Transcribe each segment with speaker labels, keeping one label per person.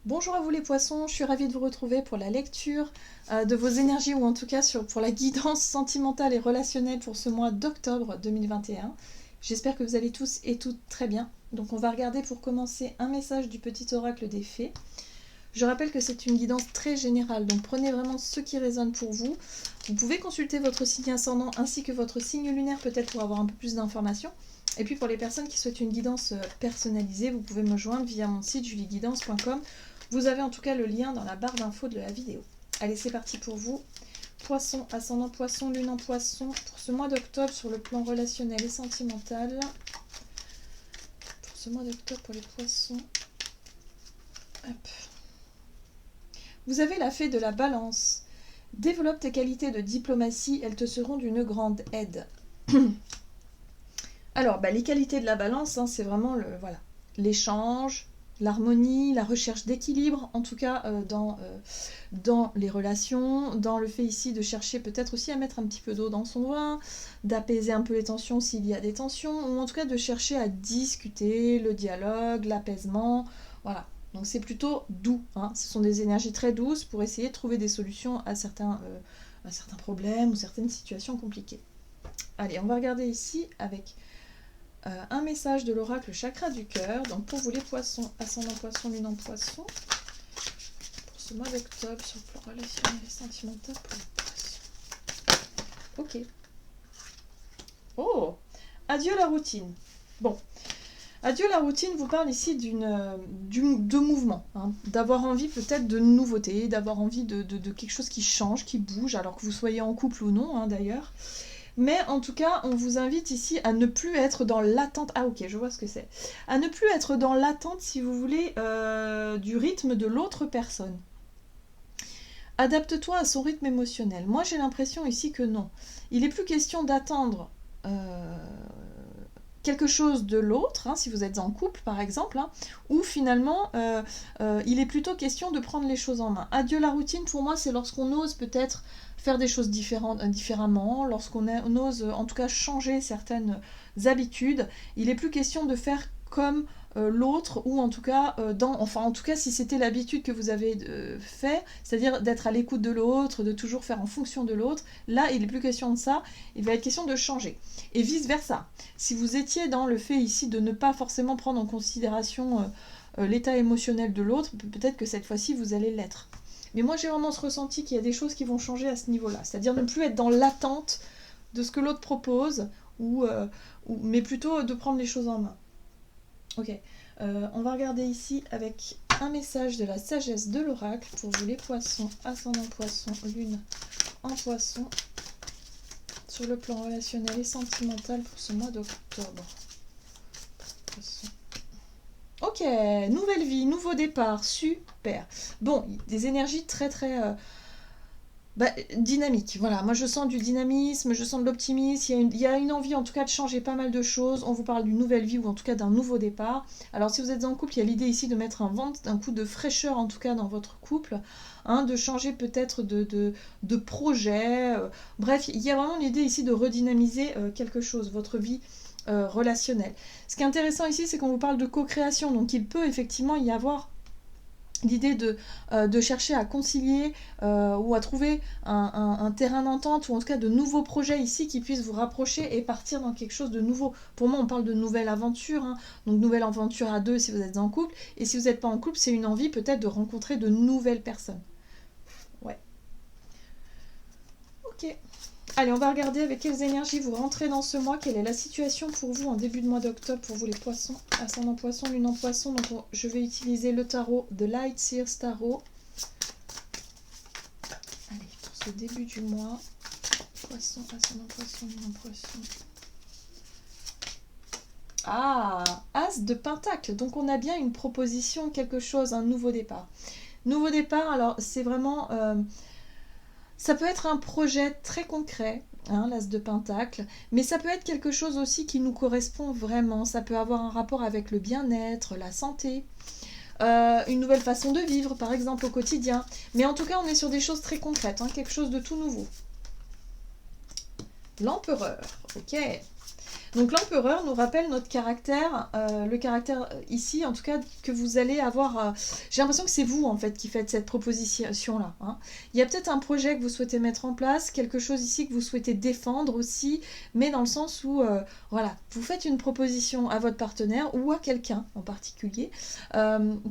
Speaker 1: Bonjour à vous les poissons, je suis ravie de vous retrouver pour la lecture de vos énergies ou en tout cas pour la guidance sentimentale et relationnelle pour ce mois d'octobre 2021. J'espère que vous allez tous et toutes très bien. Donc on va regarder pour commencer un message du petit oracle des fées. Je rappelle que c'est une guidance très générale, donc prenez vraiment ce qui résonne pour vous. Vous pouvez consulter votre signe ascendant ainsi que votre signe lunaire peut-être pour avoir un peu plus d'informations. Et puis pour les personnes qui souhaitent une guidance personnalisée, vous pouvez me joindre via mon site julieguidance.com. Vous avez en tout cas le lien dans la barre d'infos de la vidéo. Allez, c'est parti pour vous. Poisson, ascendant poisson, lune en poisson, pour ce mois d'octobre sur le plan relationnel et sentimental. Pour ce mois d'octobre pour les poissons. Hop. Vous avez la fée de la balance. Développe tes qualités de diplomatie, elles te seront d'une grande aide. Alors, les qualités de la balance, c'est vraiment l'échange, l'harmonie, la recherche d'équilibre, en tout cas dans les relations, dans le fait ici de chercher peut-être aussi à mettre un petit peu d'eau dans son vin, d'apaiser un peu les tensions s'il y a des tensions, ou en tout cas de chercher à discuter, le dialogue, l'apaisement, voilà. Donc c'est plutôt doux, ce sont des énergies très douces pour essayer de trouver des solutions à certains problèmes ou certaines situations compliquées. Allez, on va regarder ici avec un message de l'oracle chakra du cœur. Donc pour vous les poissons, ascendant poisson, lune en poisson, pour ce mois d'octobre sur le plan relationnel et sentimental pour les poissons. Ok. Oh, adieu la routine. Bon, adieu la routine vous parle ici de mouvement, d'avoir envie peut-être de nouveautés, d'avoir envie de quelque chose qui change, qui bouge, alors que vous soyez en couple ou non d'ailleurs. Mais en tout cas, on vous invite ici à ne plus être dans l'attente. Ah ok, je vois ce que c'est. À ne plus être dans l'attente, si vous voulez, du rythme de l'autre personne. Adapte-toi à son rythme émotionnel. Moi, j'ai l'impression ici que non. Il n'est plus question d'attendre quelque chose de l'autre, si vous êtes en couple par exemple, ou finalement il est plutôt question de prendre les choses en main. Adieu la routine, pour moi, c'est lorsqu'on ose peut-être faire des choses différemment, lorsqu'on ose en tout cas changer certaines habitudes. Il n'est plus question de faire comme l'autre, ou en tout cas si c'était l'habitude que vous avez fait, c'est-à-dire d'être à l'écoute de l'autre, de toujours faire en fonction de l'autre, là il n'est plus question de ça, il va être question de changer. Et vice versa, si vous étiez dans le fait ici de ne pas forcément prendre en considération l'état émotionnel de l'autre, peut-être que cette fois-ci vous allez l'être. Mais moi j'ai vraiment ce ressenti qu'il y a des choses qui vont changer à ce niveau-là, c'est-à-dire ne plus être dans l'attente de ce que l'autre propose, mais plutôt de prendre les choses en main. Ok, on va regarder ici avec un message de la sagesse de l'oracle pour vous les poissons, ascendant poisson, lune en poisson, sur le plan relationnel et sentimental pour ce mois d'octobre. Ok, nouvelle vie, nouveau départ, super. Bon, des énergies très dynamique, voilà, moi je sens du dynamisme, je sens de l'optimisme, il y a une envie en tout cas de changer pas mal de choses, on vous parle d'une nouvelle vie ou en tout cas d'un nouveau départ. Alors si vous êtes en couple, il y a l'idée ici de mettre un coup de fraîcheur en tout cas dans votre couple, de changer peut-être de projet, bref, il y a vraiment l'idée ici de redynamiser quelque chose, votre vie relationnelle. Ce qui est intéressant ici, c'est qu'on vous parle de co-création, donc il peut effectivement y avoir l'idée de chercher à concilier ou à trouver un terrain d'entente, ou en tout cas de nouveaux projets ici qui puissent vous rapprocher et partir dans quelque chose de nouveau. Pour moi, on parle de nouvelle aventure, donc nouvelle aventure à deux si vous êtes en couple, et si vous n'êtes pas en couple, c'est une envie peut-être de rencontrer de nouvelles personnes. Ouais. Ok. Allez, on va regarder avec quelles énergies vous rentrez dans ce mois, quelle est la situation pour vous en début de mois d'octobre, pour vous les poissons, ascendant poisson, lune en poisson. Donc je vais utiliser le tarot de Light Seers Tarot. Allez, pour ce début du mois, poisson, ascendant poisson, lune en poisson. Ah, As de Pentacle, donc on a bien une proposition, quelque chose, un nouveau départ. Nouveau départ, alors c'est vraiment... ça peut être un projet très concret, l'As de Pentacle, mais ça peut être quelque chose aussi qui nous correspond vraiment. Ça peut avoir un rapport avec le bien-être, la santé, une nouvelle façon de vivre, par exemple, au quotidien. Mais en tout cas, on est sur des choses très concrètes, quelque chose de tout nouveau. L'Empereur, ok. Donc l'empereur nous rappelle notre caractère, le caractère ici, en tout cas, que vous allez avoir... j'ai l'impression que c'est vous, en fait, qui faites cette proposition-là. Hein. Il y a peut-être un projet que vous souhaitez mettre en place, quelque chose ici que vous souhaitez défendre aussi, mais dans le sens où, voilà, vous faites une proposition à votre partenaire ou à quelqu'un en particulier,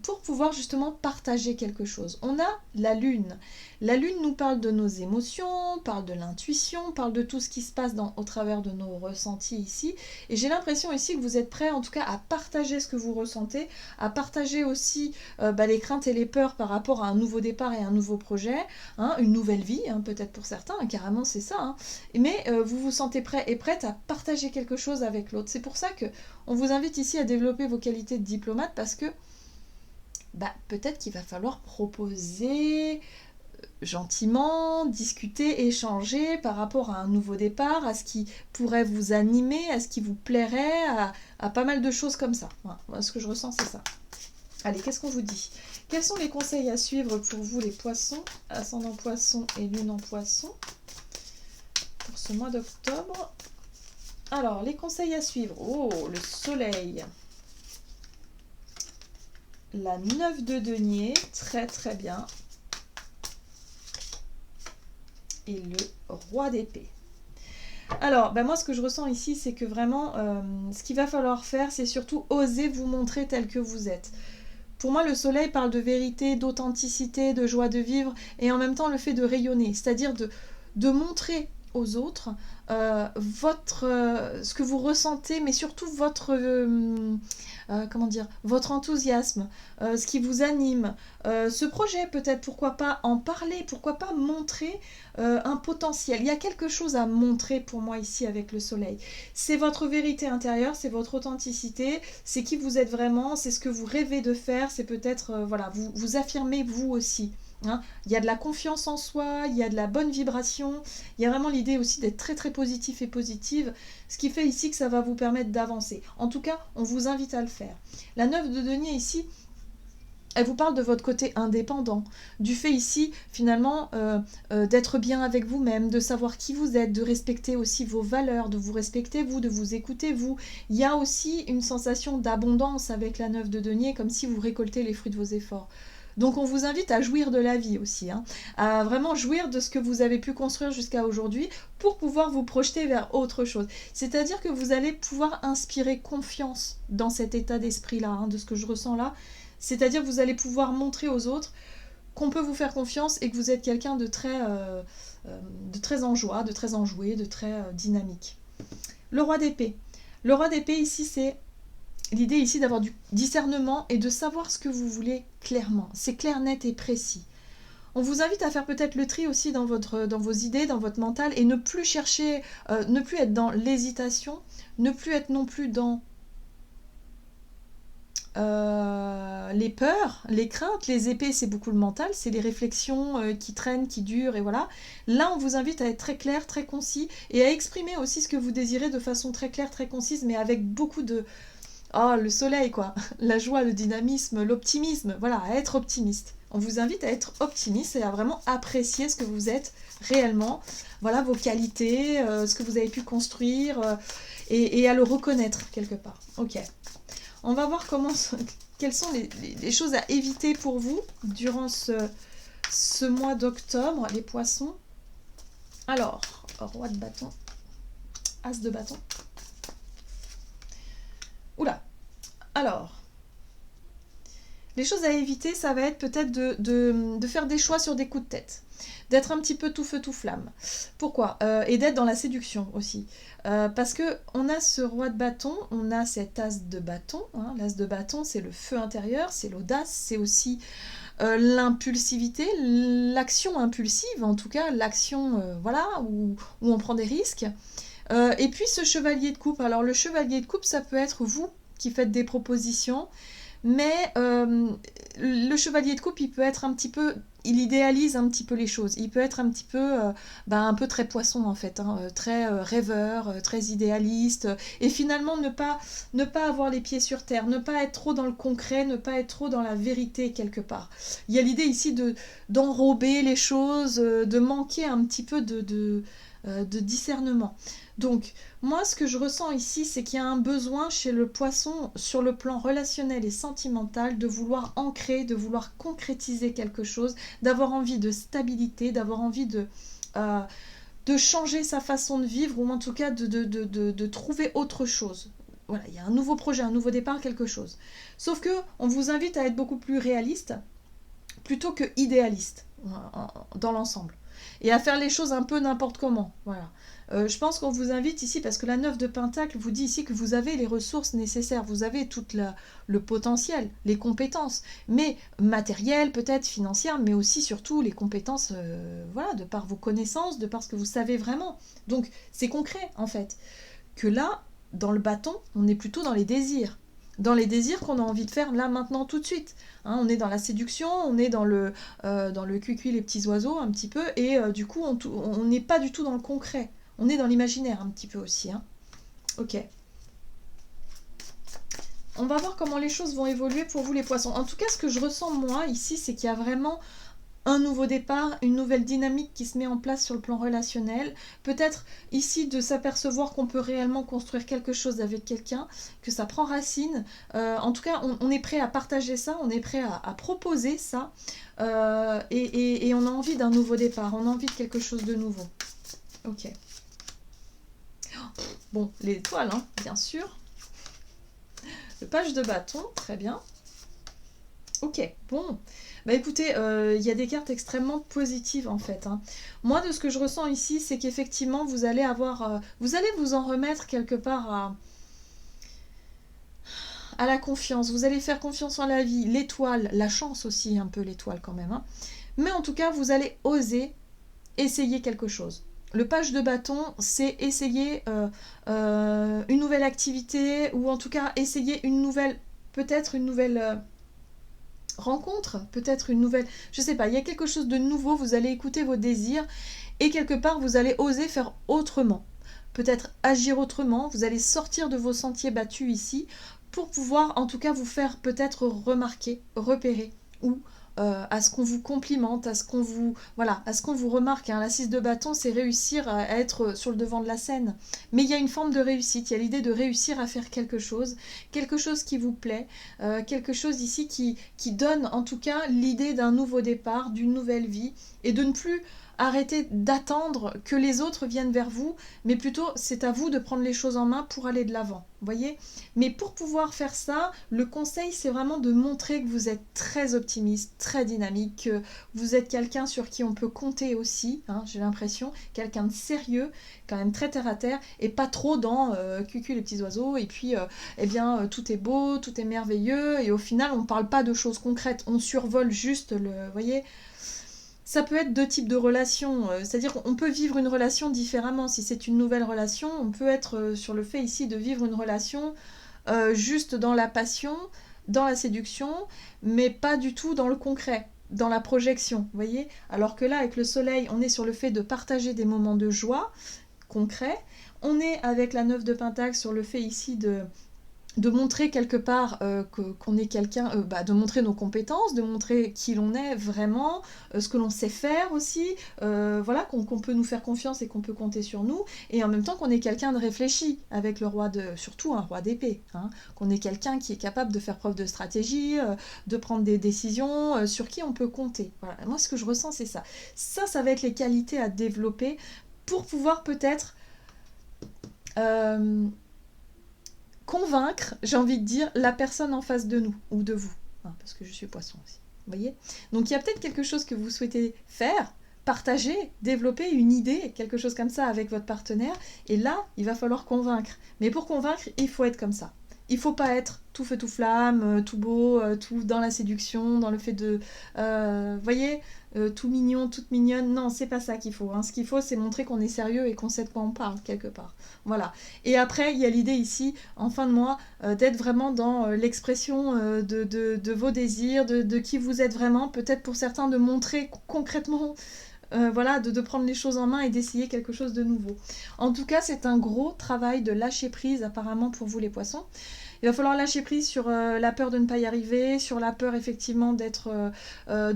Speaker 1: pour pouvoir justement partager quelque chose. On a la lune. La lune nous parle de nos émotions, parle de l'intuition, parle de tout ce qui se passe au travers de nos ressentis ici. Et j'ai l'impression ici que vous êtes prêts en tout cas à partager ce que vous ressentez, à partager aussi les craintes et les peurs par rapport à un nouveau départ et un nouveau projet, hein, une nouvelle vie, hein, peut-être pour certains, hein, carrément c'est ça. Hein. Mais vous vous sentez prêt et prête à partager quelque chose avec l'autre. C'est pour ça que on vous invite ici à développer vos qualités de diplomate parce que peut-être qu'il va falloir proposer gentiment, discuter, échanger par rapport à un nouveau départ, à ce qui pourrait vous animer, à ce qui vous plairait, à pas mal de choses comme ça. Voilà, ce que je ressens, c'est ça. Allez, qu'est-ce qu'on vous dit? Quels sont les conseils à suivre pour vous, les poissons, ascendant poisson et lune en poisson, pour ce mois d'octobre? Alors, les conseils à suivre. Oh, le soleil. La 9 de denier, très très bien. Et le roi d'épée. Alors, moi, ce que je ressens ici, c'est que vraiment, ce qu'il va falloir faire, c'est surtout oser vous montrer tel que vous êtes. Pour moi, le soleil parle de vérité, d'authenticité, de joie de vivre, et en même temps, le fait de rayonner, c'est-à-dire de montrer aux autres ce que vous ressentez, mais surtout votre votre enthousiasme, ce qui vous anime, ce projet peut-être, pourquoi pas en parler, pourquoi pas montrer un potentiel. Il y a quelque chose à montrer pour moi ici avec le soleil. C'est votre vérité intérieure, c'est votre authenticité, c'est qui vous êtes vraiment, c'est ce que vous rêvez de faire, c'est peut-être, vous affirmez vous aussi. Hein. Il y a de la confiance en soi, il y a de la bonne vibration, il y a vraiment l'idée aussi d'être très très positif et positive, ce qui fait ici que ça va vous permettre d'avancer. En tout cas, on vous invite à le faire. La 9 de denier ici, elle vous parle de votre côté indépendant, du fait ici finalement d'être bien avec vous-même, de savoir qui vous êtes, de respecter aussi vos valeurs, de vous respecter vous, de vous écouter vous. Il y a aussi une sensation d'abondance avec la 9 de denier, comme si vous récoltez les fruits de vos efforts. Donc on vous invite à jouir de la vie aussi, hein, à vraiment jouir de ce que vous avez pu construire jusqu'à aujourd'hui pour pouvoir vous projeter vers autre chose. C'est-à-dire que vous allez pouvoir inspirer confiance dans cet état d'esprit-là, hein, de ce que je ressens là. C'est-à-dire que vous allez pouvoir montrer aux autres qu'on peut vous faire confiance et que vous êtes quelqu'un de très en joie, de très enjoué, de très dynamique. Le roi d'épée. Le roi d'épée ici, c'est l'idée ici d'avoir du discernement et de savoir ce que vous voulez clairement. C'est clair, net et précis. On vous invite à faire peut-être le tri aussi dans vos idées, dans votre mental, et ne plus chercher, ne plus être dans l'hésitation, ne plus être non plus dans les peurs, les craintes. Les épées, c'est beaucoup le mental, c'est les réflexions qui traînent, qui durent, et voilà. Là, on vous invite à être très clair, très concis, et à exprimer aussi ce que vous désirez de façon très claire, très concise, mais avec beaucoup de... Oh, le soleil, quoi. La joie, le dynamisme, l'optimisme. Voilà, à être optimiste. On vous invite à être optimiste et à vraiment apprécier ce que vous êtes réellement. Voilà, vos qualités, ce que vous avez pu construire, et à le reconnaître quelque part. Ok. On va voir quelles sont les choses à éviter pour vous durant ce mois d'octobre, les poissons. Alors, roi de bâton, as de bâton. Oula. Alors, les choses à éviter, ça va être peut-être de faire des choix sur des coups de tête, d'être un petit peu tout feu tout flamme. Pourquoi et d'être dans la séduction aussi. Parce que on a ce roi de bâton, on a cet as de bâton. Hein, l'as de bâton, c'est le feu intérieur, c'est l'audace, c'est aussi l'impulsivité, l'action impulsive, en tout cas l'action où on prend des risques. Et puis ce chevalier de coupe. Alors le chevalier de coupe, ça peut être vous qui faites des propositions, mais le chevalier de coupe, il peut être un petit peu, il idéalise un petit peu les choses, il peut être un petit peu, un peu très poisson en fait, hein, très rêveur, très idéaliste, et finalement ne pas avoir les pieds sur terre, ne pas être trop dans le concret, ne pas être trop dans la vérité quelque part. Il y a l'idée ici d'enrober les choses, de manquer un petit peu de discernement. Donc, moi, ce que je ressens ici, c'est qu'il y a un besoin chez le poisson, sur le plan relationnel et sentimental, de vouloir ancrer, de vouloir concrétiser quelque chose, d'avoir envie de stabilité, d'avoir envie de changer sa façon de vivre, ou en tout cas de trouver autre chose. Voilà, il y a un nouveau projet, un nouveau départ, quelque chose. Sauf que on vous invite à être beaucoup plus réaliste, plutôt que idéaliste, dans l'ensemble. Et à faire les choses un peu n'importe comment. Voilà. Je pense qu'on vous invite ici, parce que la 9 de Pentacle vous dit ici que vous avez les ressources nécessaires, vous avez tout le potentiel, les compétences, mais matérielles, peut-être financières, mais aussi surtout les compétences, voilà, de par vos connaissances, de par ce que vous savez vraiment. Donc c'est concret en fait. Que là, dans le bâton, on est plutôt dans les désirs. Dans les désirs qu'on a envie de faire là, maintenant, tout de suite. Hein, on est dans la séduction, on est dans le cuicui, les petits oiseaux, un petit peu, et du coup, on n'est pas du tout dans le concret. On est dans l'imaginaire, un petit peu aussi. Hein. Ok. On va voir comment les choses vont évoluer pour vous, les poissons. En tout cas, ce que je ressens, moi, ici, c'est qu'il y a vraiment un nouveau départ, une nouvelle dynamique qui se met en place sur le plan relationnel. Peut-être ici de s'apercevoir qu'on peut réellement construire quelque chose avec quelqu'un, que ça prend racine. En tout cas, on est prêt à partager ça, on est prêt à proposer ça. Et on a envie d'un nouveau départ, on a envie de quelque chose de nouveau. Ok. Bon, l'étoile, hein, bien sûr. Le page de bâton, très bien. Ok, bon. Bah écoutez, il y a des cartes extrêmement positives en fait. Hein. Moi, de ce que je ressens ici, c'est qu'effectivement, vous allez avoir... vous allez vous en remettre quelque part à la confiance. Vous allez faire confiance en la vie, l'étoile, la chance aussi, un peu l'étoile quand même. Hein. Mais en tout cas, vous allez oser essayer quelque chose. Le page de bâton, c'est essayer une nouvelle activité, ou en tout cas essayer une nouvelle... peut-être une nouvelle... rencontre, peut-être une nouvelle, je sais pas, il y a quelque chose de nouveau, vous allez écouter vos désirs et quelque part vous allez oser faire autrement, peut-être agir autrement, vous allez sortir de vos sentiers battus ici pour pouvoir en tout cas vous faire peut-être remarquer, repérer ou à ce qu'on vous complimente, à ce qu'on vous, voilà, à ce qu'on vous remarque. Hein. La 6 de bâton, c'est réussir à être sur le devant de la scène. Mais il y a une forme de réussite, il y a l'idée de réussir à faire quelque chose qui vous plaît, quelque chose ici qui donne en tout cas l'idée d'un nouveau départ, d'une nouvelle vie, et de ne plus arrêter d'attendre que les autres viennent vers vous, mais plutôt c'est à vous de prendre les choses en main pour aller de l'avant, voyez. Mais pour pouvoir faire ça, le conseil c'est vraiment de montrer que vous êtes très optimiste, très dynamique, que vous êtes quelqu'un sur qui on peut compter aussi, hein, j'ai l'impression, quelqu'un de sérieux, quand même très terre à terre, et pas trop dans cucu les petits oiseaux, et puis eh bien tout est beau, tout est merveilleux, et au final on parle pas de choses concrètes, on survole juste le, voyez. Ça peut être deux types de relations, c'est-à-dire qu'on peut vivre une relation différemment. Si c'est une nouvelle relation, on peut être sur le fait ici de vivre une relation juste dans la passion, dans la séduction, mais pas du tout dans le concret, dans la projection, vous voyez. Alors que là, avec le soleil, on est sur le fait de partager des moments de joie concrets. On est avec la 9 de Pentacle sur le fait ici de montrer quelque part qu'on est quelqu'un, de montrer nos compétences, de montrer qui l'on est vraiment, ce que l'on sait faire aussi, voilà, qu'on peut nous faire confiance et qu'on peut compter sur nous, et en même temps qu'on est quelqu'un de réfléchi, avec le roi de, surtout un roi d'épée, hein, qu'on est quelqu'un qui est capable de faire preuve de stratégie, de prendre des décisions, sur qui on peut compter. Voilà. Moi ce que je ressens c'est ça. Ça va être les qualités à développer pour pouvoir peut-être... convaincre, j'ai envie de dire, la personne en face de nous, ou de vous, hein, parce que je suis poisson aussi, vous voyez. Donc il y a peut-être quelque chose que vous souhaitez faire, partager, développer une idée, quelque chose comme ça avec votre partenaire, et là, il va falloir convaincre. Mais pour convaincre, il faut être comme ça. Il ne faut pas être tout feu, tout flamme, tout beau, tout dans la séduction, dans le fait de... voyez, tout mignon, toute mignonne. Non, c'est pas ça qu'il faut. Hein. Ce qu'il faut, c'est montrer qu'on est sérieux et qu'on sait de quoi on parle, quelque part. Voilà. Et après, il y a l'idée ici, en fin de mois, d'être vraiment dans l'expression de vos désirs, de qui vous êtes vraiment. Peut-être pour certains, de montrer concrètement... voilà, de prendre les choses en main et d'essayer quelque chose de nouveau. En tout cas, c'est un gros travail de lâcher prise apparemment pour vous les poissons. Il va falloir lâcher prise sur la peur de ne pas y arriver, sur la peur effectivement de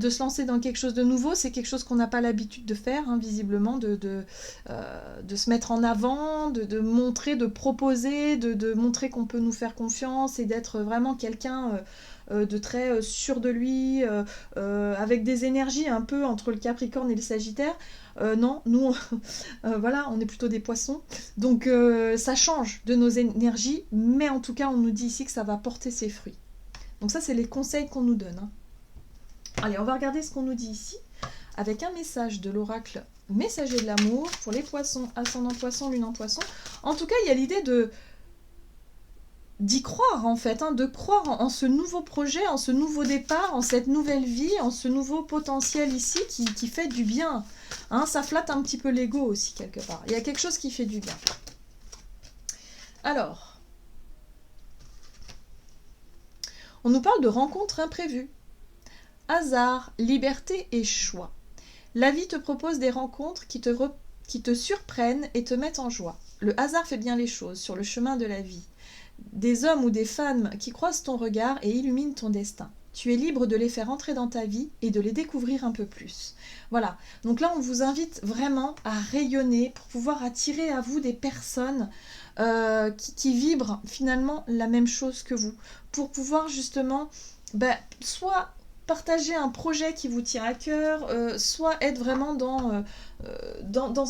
Speaker 1: se lancer dans quelque chose de nouveau. C'est quelque chose qu'on n'a pas l'habitude de faire, hein, visiblement, de se mettre en avant, de montrer, de proposer, de montrer qu'on peut nous faire confiance et d'être vraiment quelqu'un de très sûr de lui, avec des énergies un peu entre le Capricorne et le Sagittaire. Non, nous, voilà, on est plutôt des poissons. Donc ça change de nos énergies, mais en tout cas, on nous dit ici que ça va porter ses fruits. Donc ça, c'est les conseils qu'on nous donne, hein. Allez, on va regarder ce qu'on nous dit ici, avec un message de l'oracle messager de l'amour pour les poissons, ascendant poisson, lune en poisson. En tout cas, il y a l'idée d'y croire en fait, hein, de croire en ce nouveau projet, en ce nouveau départ, en cette nouvelle vie, en ce nouveau potentiel ici qui fait du bien. Hein, ça flatte un petit peu l'ego aussi quelque part. Il y a quelque chose qui fait du bien. Alors, on nous parle de rencontres imprévues. Hasard, liberté et choix. La vie te propose des rencontres qui te surprennent et te mettent en joie. Le hasard fait bien les choses sur le chemin de la vie. Des hommes ou des femmes qui croisent ton regard et illuminent ton destin. Tu es libre de les faire entrer dans ta vie et de les découvrir un peu plus. Voilà, donc là on vous invite vraiment à rayonner pour pouvoir attirer à vous des personnes qui vibrent finalement la même chose que vous. Pour pouvoir justement, soit partager un projet qui vous tient à cœur, soit être vraiment dans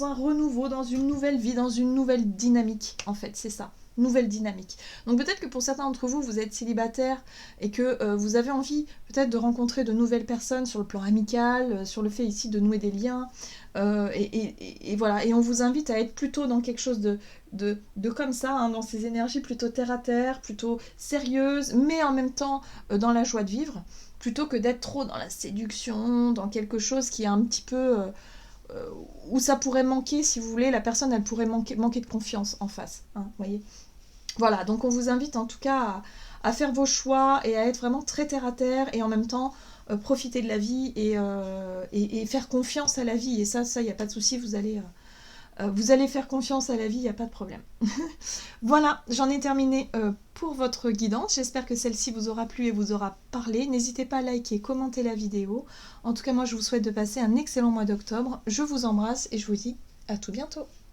Speaker 1: un renouveau, dans une nouvelle vie, dans une nouvelle dynamique, en fait, c'est ça. Nouvelle dynamique. Donc peut-être que pour certains d'entre vous, vous êtes célibataire et que vous avez envie peut-être de rencontrer de nouvelles personnes sur le plan amical, sur le fait ici de nouer des liens. Et voilà, et on vous invite à être plutôt dans quelque chose de comme ça, hein, dans ces énergies plutôt terre à terre, plutôt sérieuses, mais en même temps dans la joie de vivre, plutôt que d'être trop dans la séduction, dans quelque chose qui est un petit peu... où ça pourrait manquer, si vous voulez, la personne, elle pourrait manquer de confiance en face, hein, voyez. Voilà, donc on vous invite en tout cas à faire vos choix et à être vraiment très terre à terre et en même temps profiter de la vie et faire confiance à la vie. Et ça, il n'y a pas de souci, vous allez faire confiance à la vie, il n'y a pas de problème. Voilà, j'en ai terminé pour votre guidance. J'espère que celle-ci vous aura plu et vous aura parlé. N'hésitez pas à liker, commenter la vidéo. En tout cas, moi, je vous souhaite de passer un excellent mois d'octobre. Je vous embrasse et je vous dis à tout bientôt.